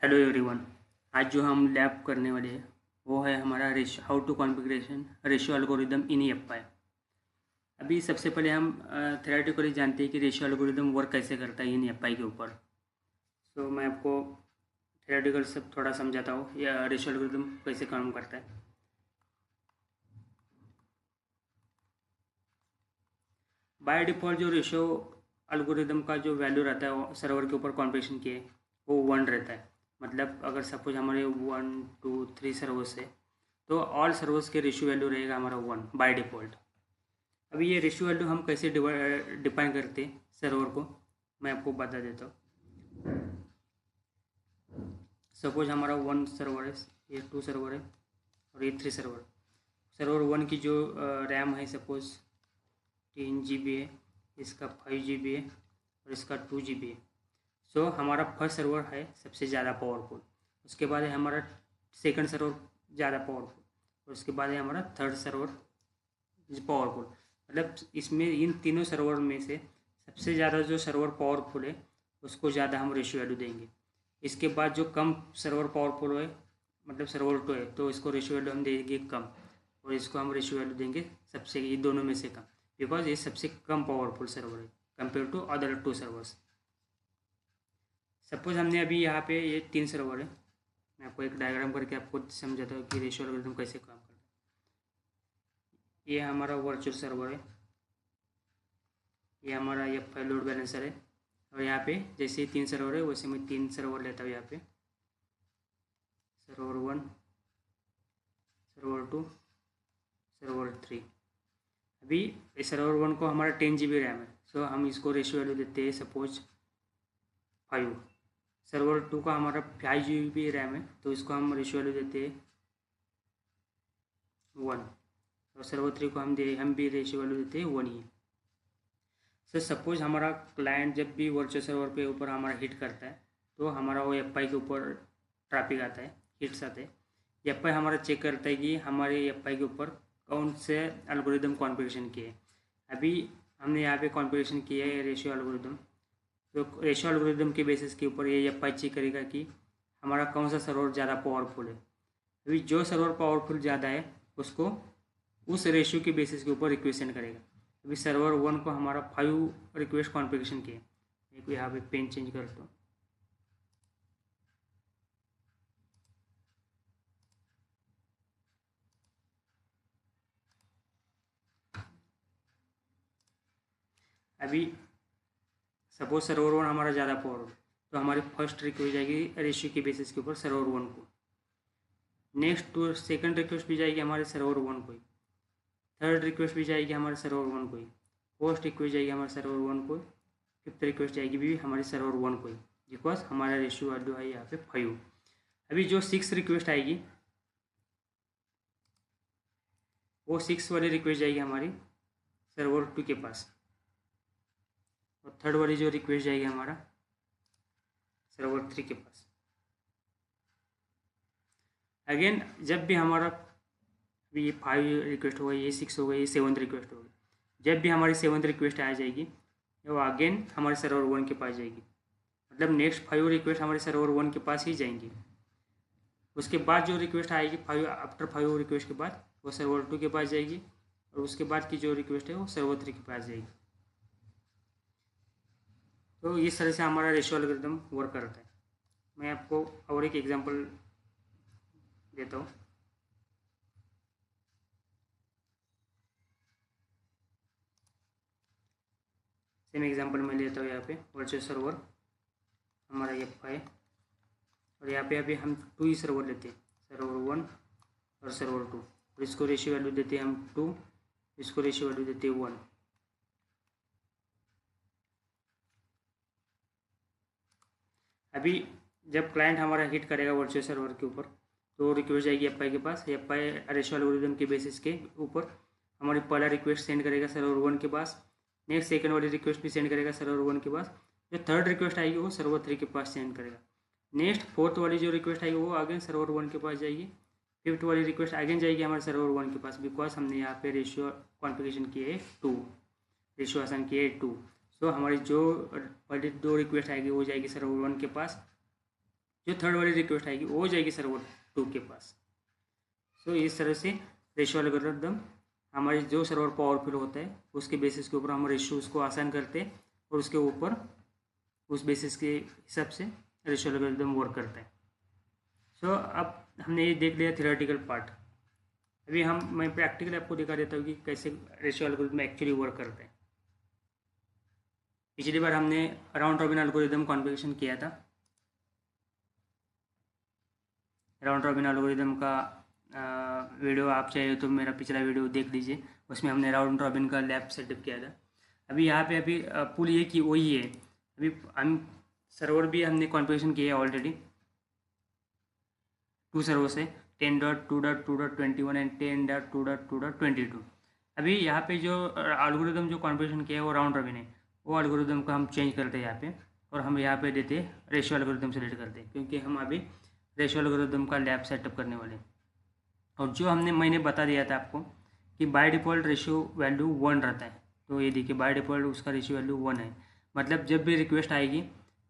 Hello everyone. आज जो हम लैब करने वाले हैं वो है हमारा how to configuration ratio algorithm in एप्पाई। अभी सबसे पहले हम थ्योरेटिकली जानते हैं कि रेशियो एल्गोरिदम वर्क कैसे करता है इन एप्पाई के ऊपर। तो मैं आपको थ्योरेटिकल से थोड़ा समझाता हूँ या रेशियो एल्गोरिदम कैसे काम करता है। बाय डिफ़ॉल्ट जो रेशियो एल्गोरिदम का जो वैल्यू रहता है सर्वर के ऊपर कॉन्फ़िगरेशन किए वो 1 रहता है। मतलब अगर सपोज हमारे 1 2 3 सर्वर्स है तो ऑल सर्वर्स के रेशियो वैल्यू रहेगा हमारा 1 बाय डिफ़ॉल्ट। अभी ये रेशियो वैल्यू हम कैसे डिफाइन करते हैं सर्वर को, मैं आपको बता देता हूँ। सपोज हमारा 1 सर्वर है, ये 2 सर्वर है और ये 3 सर्वर। सर्वर 1 की जो रैम है सपोज 10 GB है, इसका 5 GB है और इसका 2 GB है। सो हमारा फर्स्ट सर्वर है सबसे ज़्यादा पावरफुल, उसके बाद है हमारा सेकंड सर्वर ज़्यादा पावरफुल और उसके बाद है हमारा थर्ड सर्वर पावरफुल। मतलब इसमें इन तीनों सर्वर में से सबसे ज़्यादा जो सर्वर पावरफुल है उसको ज़्यादा हम रेशियो वैल्यू देंगे। इसके बाद जो कम सर्वर पावरफुल है मतलब सर्वर 2 है तो इसको रेशियो वैल्यू हम देंगे कम, और इसको हम रेशियो वैल्यू देंगे सबसे ये दोनों में से कम, बिकॉज ये सबसे कम पावरफुल सर्वर है compare to other 2 servers. Suppose हमने अभी यहाँ पे ये 3 सर्वर है, मैं आपको एक डायग्राम करके आपको समझाता हूँ कि रेशियो एल्गोरिथम कैसे काम करता है। ये हमारा वर्चुअल सर्वर है, ये हमारा ये फाइल लोड बैलेंसर है, और यहाँ पे जैसे ही 3 सर्वर है वैसे मैं 3 सर्वर लेता हूँ। यहाँ पे सर्वर 1, सर्वर 2, सर्वर 3। अभी इस सर्वर 1 को हमारा 10 GB रैम है, सो हम इसको रेशियो वैल्यू देते हैं सपोज 5। सर्वर 2 का हमारा 5 GB रैम है तो इसको हम रेशियो वैल्यू देते हैं 1, और सर्वर 3 को हम भी रेशियो वैल्यू देते हैं 1 ही। सर सपोज हमारा क्लाइंट जब भी वर्चुअल सर्वर पे ऊपर हमारा हिट करता है तो हमारा वो एप्पाई के ऊपर ट्रैफिक आता है, हिट्स आते हैं। एप्पाई हमारा चेक करता है कि हमारे एप्पाई के ऊपर कौन से एल्गोरिदम कॉन्फ़िगरेशन किए। अभी हमने यहाँ पे कॉन्फ़िगरेशन किया है रेशियो एल्गोरिदम, तो रेशियो एल्गोरिदम के बेसिस के ऊपर ये एप्पाई चेक करेगा कि हमारा कौन सा सर्वर ज़्यादा पावरफुल है। अभी जो सर्वर पावरफुल ज़्यादा है उसको उस रेशियो के बेसिस के ऊपर रिक्वेस्ट सेंड करेगा। अभी सर्वर 1 को हमारा 5 रिक्वेस्ट कॉन्फ़िगरेशन किए। एक यहाँ पे पेन चेंज करता हूँ। अभी सपोज सर्वर 1 हमारा ज़्यादा पावर तो हमारी फर्स्ट रिक्वेस्ट जाएगी रेशियो के बेसिस के ऊपर सर्वर 1 को, नेक्स्ट टू सेकंड रिक्वेस्ट भी जाएगी हमारे सर्वर 1 को, थर्ड रिक्वेस्ट भी जाएगी हमारे सर्वर 1 को, फोर्थ रिक्वेस्ट जाएगी हमारे सर्वर 1 को, फिफ्थ रिक्वेस्ट जाएगी भी हमारे सर्वर 1 को, बिकॉज हमारा रेशियो वैल्यू है यहाँ पे 5। अभी जो 6 रिक्वेस्ट आएगी वो 6 वाली रिक्वेस्ट जाएगी हमारी सर्वर 2 के पास, और थर्ड वाली जो रिक्वेस्ट जाएगी हमारा सर्वर 3 के पास। अगेन जब भी हमारा ये 5 रिक्वेस्ट होगा, ये 6 होगा, ये 7th रिक्वेस्ट होगी, जब भी हमारी 7th रिक्वेस्ट आ जाएगी वो अगेन हमारे सर्वर 1 के पास जाएगी। मतलब नेक्स्ट 5 रिक्वेस्ट हमारे सर्वर 1 के पास ही जाएंगी। उसके बाद जो रिक्वेस्ट आएगी 5 आफ्टर 5 रिक्वेस्ट के बाद वो सर्वर 2 के पास जाएगी, और उसके बाद की जो रिक्वेस्ट है वो सर्वर 3 के पास जाएगी। तो इस तरह से हमारा रेशियो एल्गोरिथम वर्क करता है। मैं आपको और एक एग्जांपल देता हूँ। सेम एग्जांपल मैं लेता हूँ। यहाँ पे वर्चुअल सर्वर हमारा ये है, और यहाँ पे अभी हम 2 ही सर्वर लेते हैं, सर्वर 1 और सर्वर 2, और इसको रेशियो वैल्यू देते हैं हम 2, इसको रेशियो वैल्यू देते हैं 1। अभी जब क्लाइंट हमारा हिट करेगा वर्चुअल सर्वर के ऊपर तो रिक्वेस्ट जाएगी एप्पाई के पास। एप्पाई रेशियो एल्गोरिथम के बेसिस के ऊपर हमारी पहला रिक्वेस्ट सेंड करेगा सर्वर 1 के पास, नेक्स्ट सेकंड वाली रिक्वेस्ट भी सेंड करेगा सर्वर 1 के पास, जो थर्ड रिक्वेस्ट आएगी वो सर्वर 3 के पास सेंड करेगा, नेक्स्ट फोर्थ वाली जो रिक्वेस्ट आएगी वो अगेन सर्वर 1 के पास जाएगी, फिफ्थ वाली रिक्वेस्ट अगेन जाएगी हमारे सर्वर 1 के पास, बिकॉज हमने यहाँ पे रेशियो कॉन्फ़िगरेशन किए है 2, रेशियो आसान किए है 2। सो हमारी जो पहले 2 रिक्वेस्ट आएगी वो जाएगी सर्वर 1 के पास, जो थर्ड वाली रिक्वेस्ट आएगी वो जाएगी सर्वर 2 के पास। सो इस तरह से रेशियो एल्गोरिदम हमारे जो सर्वर पावरफुल होता है उसके बेसिस के ऊपर हम रेशियो उसको आसान करते हैं और उसके ऊपर उस बेसिस के हिसाब से रेशियो एल्गोरिदम वर्क करता है। सो अब हमने ये देख लिया थियोरेटिकल पार्ट। अभी मैं प्रैक्टिकली आपको दिखा देता हूँ कि कैसे रेशियो एल्गोरिदम एक्चुअली वर्क करता है। पिछली बार हमने राउंड रॉबिन एल्गोरिदम कॉन्फ़िगरेशन किया था। राउंड रॉबिन एल्गोरिदम का वीडियो आप चाहे तो मेरा पिछला वीडियो देख लीजिए, उसमें हमने राउंड रॉबिन का लैब सेटअप किया था। अभी यहाँ पे अभी पुल ये कि वही है। अभी हम सर्वर भी हमने कॉन्फ़िगरेशन किया है ऑलरेडी 2 सर्वर से 10.2.2.21 एंड 10.2.2.22। अभी यहाँ पे जो एल्गोरिदम जो कॉन्फ़िगरेशन किया है वो राउंड रॉबिन है, वो एल्गोरिदम को हम चेंज करते हैं यहाँ पे और हम यहाँ पे देते हैं रेशियो एल्गोरिदम सेलेक्ट करते हैं, क्योंकि हम अभी रेशियो एल्गोरिदम का लैब सेटअप करने वाले हैं। और जो मैंने बता दिया था आपको कि बाय डिफ़ॉल्ट रेशियो वैल्यू 1 रहता है, तो ये देखिए बाय डिफ़ॉल्ट उसका रेशियो वैल्यू 1 है। मतलब जब भी रिक्वेस्ट आएगी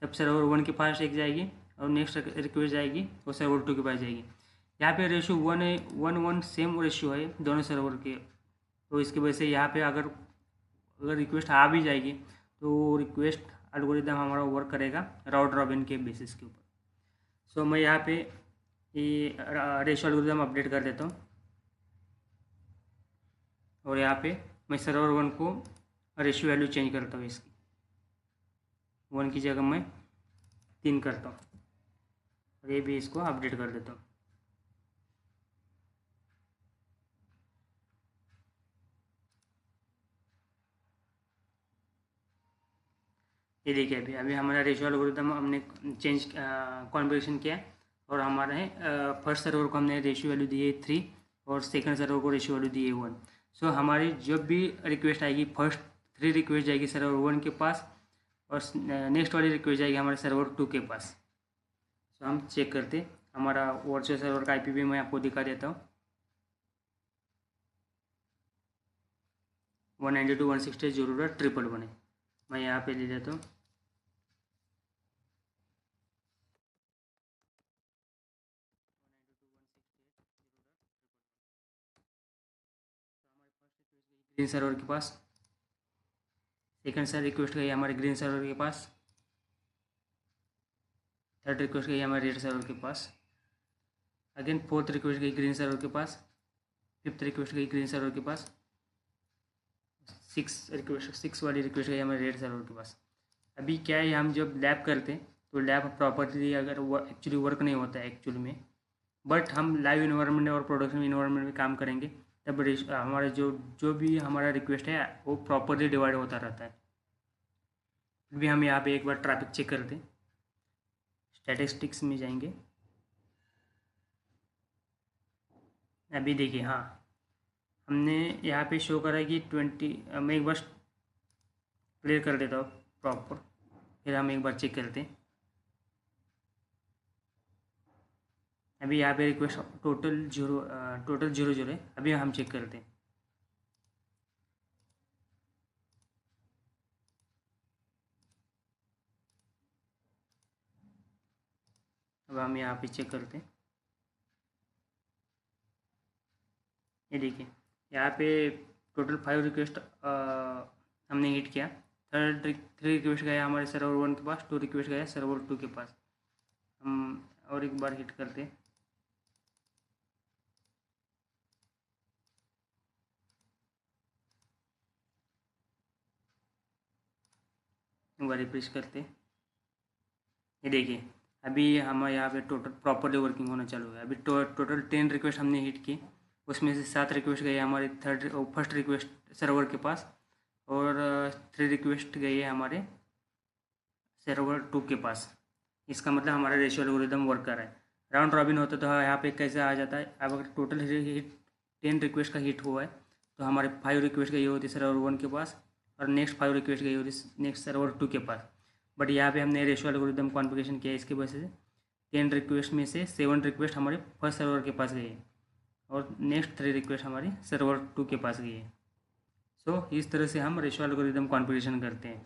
तब सर्वर 1 के पास एक जाएगी और नेक्स्ट रिक्वेस्ट जाएगी वो सर्वर 2 के पास जाएगी। यहाँ पे रेशियो 1 है, 1 सेम रेशियो है दोनों सर्वर के। तो इसकी वजह से यहाँ पे अगर रिक्वेस्ट आ भी जाएगी तो रिक्वेस्ट एल्गोरिदम हमारा वर्क करेगा राउंड रॉबिन के बेसिस के ऊपर। सो मैं यहाँ पे ये रेशियो एल्गोरिदम अपडेट कर देता हूँ और यहाँ पे मैं सर्वर 1 को रेशियो वैल्यू चेंज करता हूँ। इसकी 1 की जगह मैं 3 करता हूँ और ये भी इसको अपडेट कर देता हूँ। ये देखिए अभी हमारा रेशियो एल्गोरिदम हमने चेंज कॉन्फ़िगरेशन किया और हमारे फर्स्ट सर्वर को हमने रेशियो वैल्यू दी है 3 और सेकंड सर्वर को रेशियो वैल्यू दी है 1। सो हमारी जब भी रिक्वेस्ट आएगी फर्स्ट 3 रिक्वेस्ट जाएगी सर्वर 1 के पास और नेक्स्ट वाली रिक्वेस्ट जाएगी हमारे सर्वर 2 के पास। सो हम चेक करते हमारा वर्चुअल सर्वर का IP भी मैं आपको दिखा देता हूँ। 192.168.0.111 है। मैं यहाँ पे ले लेता हूँ। ग्रीन सर्वर के पास, सेकंड सर रिक्वेस्ट गई हमारे ग्रीन सर्वर के पास, थर्ड रिक्वेस्ट गई हमारे रेड सर्वर के पास, अगेन फोर्थ रिक्वेस्ट गई ग्रीन सर्वर के पास, फिफ्थ रिक्वेस्ट गई ग्रीन सर्वर के पास, सिक्स वाली रिक्वेस्ट गई हमारे रेड सर्वर के पास। अभी क्या है हम जब लैब करते हैं तो लैब प्रॉपर्ली अगर वो एक्चुअली वर्क नहीं होता है एक्चुअल में, बट हम लाइव इन्वायरमेंट और प्रोडक्शन इन्वायरमेंट में काम करेंगे तब हमारा जो भी हमारा रिक्वेस्ट है वो प्रॉपरली डिवाइड होता रहता है। फिर भी हम यहाँ पे एक बार ट्रैफिक चेक करते हैं, स्टैटिस्टिक्स में जाएंगे। अभी देखिए हाँ हमने यहाँ पे शो करा है कि 20। मैं एक बार क्लियर कर देता हूँ प्रॉपर, फिर हम एक बार चेक करते हैं। अभी यहाँ पे रिक्वेस्ट टोटल जीरो है। अभी हम चेक करते हैं। अब हम यहाँ पे चेक करते हैं। ये देखिए यहाँ पे टोटल 5 रिक्वेस्ट हमने हिट किया। 3 रिक्वेस्ट गया हमारे सर्वर 1 के पास, 2 रिक्वेस्ट गया सर्वर 2 के पास। हम और एक बार हिट करते हैं। एक बार रिफ्रेश करते हैं। ये देखिए अभी हमारे यहाँ पे टोटल प्रॉपरली वर्किंग होना चालू है। अभी टोटल 10 रिक्वेस्ट हमने हिट की, उसमें से 7 रिक्वेस्ट गए हमारे फर्स्ट रिक्वेस्ट सर्वर के पास और 3 रिक्वेस्ट गई है हमारे सर्वर 2 के पास। इसका मतलब हमारा रेशियो एल्गोरिदम वर्क कर रहा है। राउंड रॉबिन होता तो यहाँ पे कैसे आ जाता है, अब अगर टोटल हिट 10 रिक्वेस्ट का हिट हुआ है तो हमारे 5 रिक्वेस्ट गई होती सर्वर 1 के पास और नेक्स्ट 5 रिक्वेस्ट गई होती नेक्स्ट सर्वर 2 के पास। बट यहाँ पे हमने रेशियो एल्गोरिदम कॉन्फ़िगरेशन किया, इसकी वजह से 10 रिक्वेस्ट में से 7 रिक्वेस्ट हमारे फर्स्ट सर्वर के पास गई है और नेक्स्ट 3 रिक्वेस्ट हमारी सर्वर 2 के पास गई है। सो इस तरह से हम रेशियो एल्गोरिदम कॉन्फ़िगरेशन करते हैं।